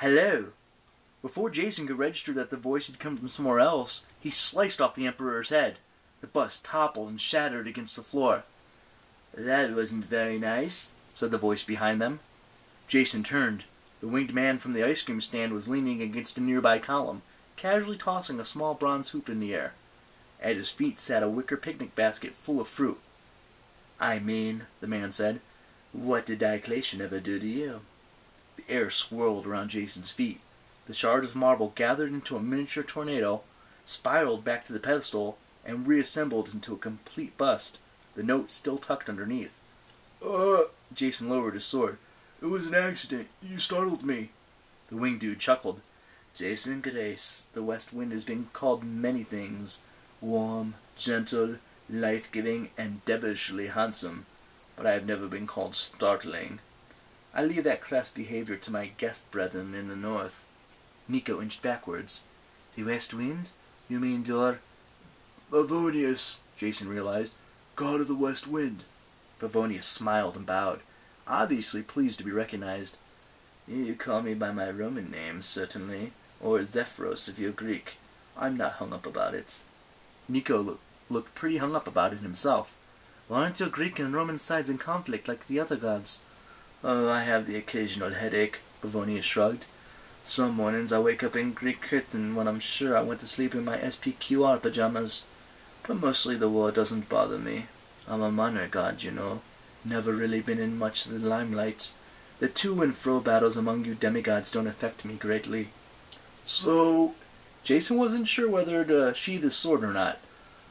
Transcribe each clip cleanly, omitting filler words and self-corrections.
Hello! Before Jason could register that the voice had come from somewhere else, he sliced off the Emperor's head. The bust toppled and shattered against the floor. "That wasn't very nice," said the voice behind them. Jason turned. The winged man from the ice cream stand was leaning against a nearby column, casually tossing a small bronze hoop in the air. At his feet sat a wicker picnic basket full of fruit. "I mean," the man said, "what did Diocletian ever do to you?" The air swirled around Jason's feet. The shards of marble gathered into a miniature tornado, spiraled back to the pedestal, and reassembled into a complete bust, the note still tucked underneath. Jason lowered his sword. "It was an accident. You startled me." The winged dude chuckled. "Jason Grace, the West Wind has been called many things. Warm, gentle, life-giving, and devilishly handsome. But I have never been called startling. I leave that crass behavior to my guest brethren in the north." Nico inched backwards. "The West Wind? You mean your—" "Favonius," Jason realized. "God of the West Wind." Favonius smiled and bowed, obviously pleased to be recognized. "You call me by my Roman name, certainly, or Zephyros if you're Greek. I'm not hung up about it." Nico looked pretty hung up about it himself. "Why aren't your Greek and Roman sides in conflict like the other gods?" "Oh, I have the occasional headache," Favonius shrugged. "Some mornings I wake up in Greek curtain when I'm sure I went to sleep in my SPQR pajamas. But mostly the war doesn't bother me. I'm a minor god, you know. Never really been in much of the limelight. The to and fro battles among you demigods don't affect me greatly." "So..." Jason wasn't sure whether to sheathe his sword or not.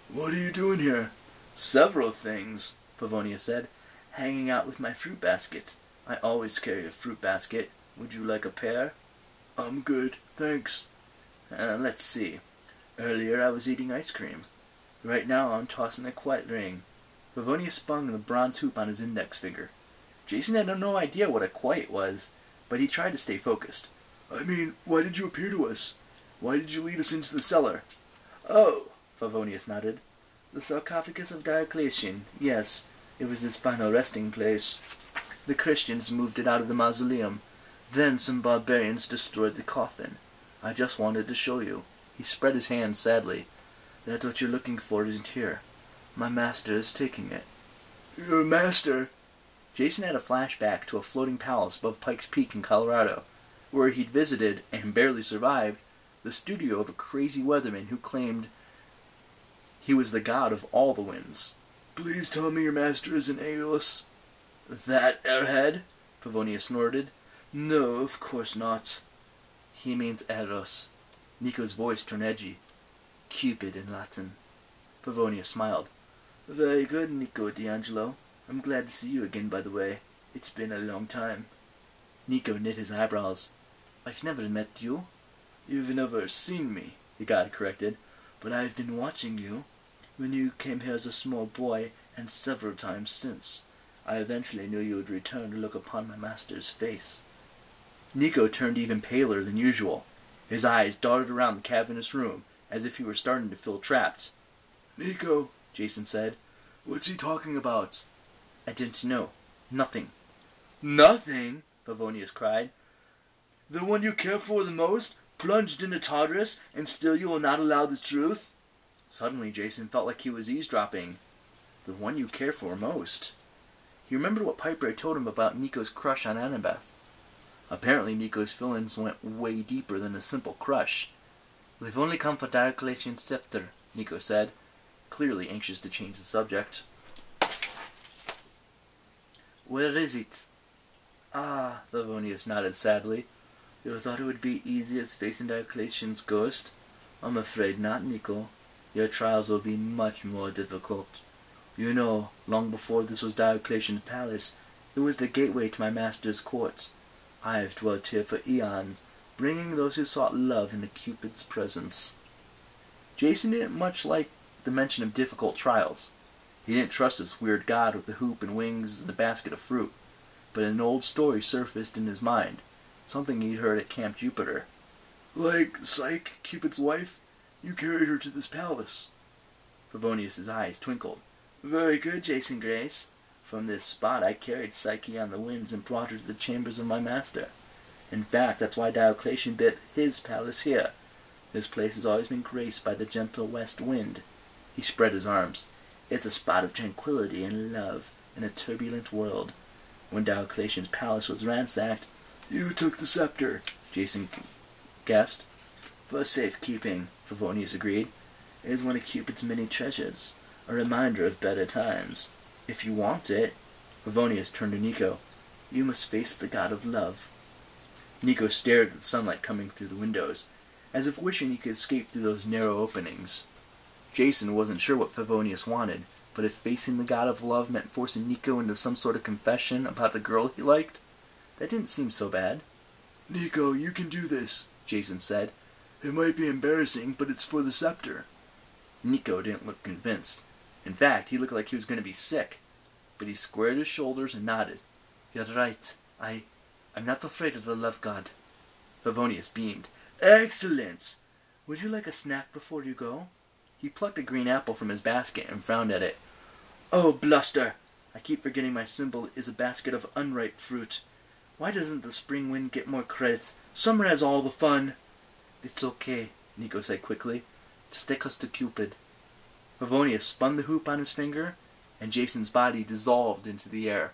"What are you doing here?" "Several things," Favonius said. "Hanging out with my fruit basket. I always carry a fruit basket. Would you like a pear?" "I'm good, thanks." Let's see. Earlier I was eating ice cream. Right now I'm tossing a quite ring." Favonius spun the bronze hoop on his index finger. Jason had no idea what a quite was, but he tried to stay focused. "I mean, why did you appear to us? Why did you lead us into the cellar?" "Oh," Favonius nodded. "The sarcophagus of Diocletian. Yes, it was his final resting place. The Christians moved it out of the mausoleum. Then some barbarians destroyed the coffin. I just wanted to show you." He spread his hands sadly. "That what you're looking for isn't here. My master is taking it." "Your master?" Jason had a flashback to a floating palace above Pikes Peak in Colorado, where he'd visited, and barely survived, the studio of a crazy weatherman who claimed he was the god of all the winds. "Please tell me your master isn't Aeolus." "That airhead?" Favonius snorted. "No, of course not." "He means Eros." Nico's voice turned edgy. "Cupid in Latin." Favonius smiled. "Very good, Nico D'Angelo. I'm glad to see you again, by the way. It's been a long time." Nico knit his eyebrows. "I've never met you." "You've never seen me," the god corrected. "But I've been watching you. When you came here as a small boy, and several times since. I eventually knew you would return to look upon my master's face." Nico turned even paler than usual. His eyes darted around the cavernous room, as if he were starting to feel trapped. "Nico," Jason said. "What's he talking about?" "I didn't know. Nothing." "Nothing?" Favonius cried. "The one you care for the most, plunged into Tartarus, and still you will not allow the truth?" Suddenly Jason felt like he was eavesdropping. The one you care for most. He remembered what Piper had told him about Nico's crush on Annabeth. Apparently Nico's feelings went way deeper than a simple crush. "We've only come for Diocletian's scepter," Nico said, clearly anxious to change the subject. "Where is it?" "Ah," Favonius nodded sadly. "You thought it would be easy as facing Diocletian's ghost? I'm afraid not, Nico. Your trials will be much more difficult. You know, long before this was Diocletian's palace, it was the gateway to my master's court. I have dwelt here for eons, bringing those who sought love into Cupid's presence." Jason didn't much like the mention of difficult trials. He didn't trust this weird god with the hoop and wings and the basket of fruit. But an old story surfaced in his mind, something he'd heard at Camp Jupiter. "Like Psyche, Cupid's wife? You carried her to this palace." Favonius' eyes twinkled. "Very good, Jason Grace. From this spot I carried Psyche on the winds and brought her to the chambers of my master. In fact, that's why Diocletian built his palace here. This place has always been graced by the gentle west wind. He spread his arms. It's a spot of tranquility and love in a turbulent world. When Diocletian's palace was ransacked, "You took the scepter," Jason guessed. "For safekeeping," Favonius agreed. "It is one of Cupid's many treasures, a reminder of better times. If you want it." Favonius turned to Nico. "You must face the god of love." Nico stared at the sunlight coming through the windows, as if wishing he could escape through those narrow openings. Jason wasn't sure what Favonius wanted, but if facing the god of love meant forcing Nico into some sort of confession about the girl he liked, that didn't seem so bad. "Nico, you can do this," Jason said. "It might be embarrassing, but it's for the scepter." Nico didn't look convinced. In fact, he looked like he was going to be sick. But he squared his shoulders and nodded. "You're right. I'm not afraid of the love god." Favonius beamed. "Excellent! Would you like a snack before you go?" He plucked a green apple from his basket and frowned at it. "Oh, bluster! I keep forgetting my symbol is a basket of unripe fruit. Why doesn't the spring wind get more credit? Summer has all the fun." "It's okay," Nico said quickly. "Just take us to Cupid." Favonius spun the hoop on his finger, and Jason's body dissolved into the air.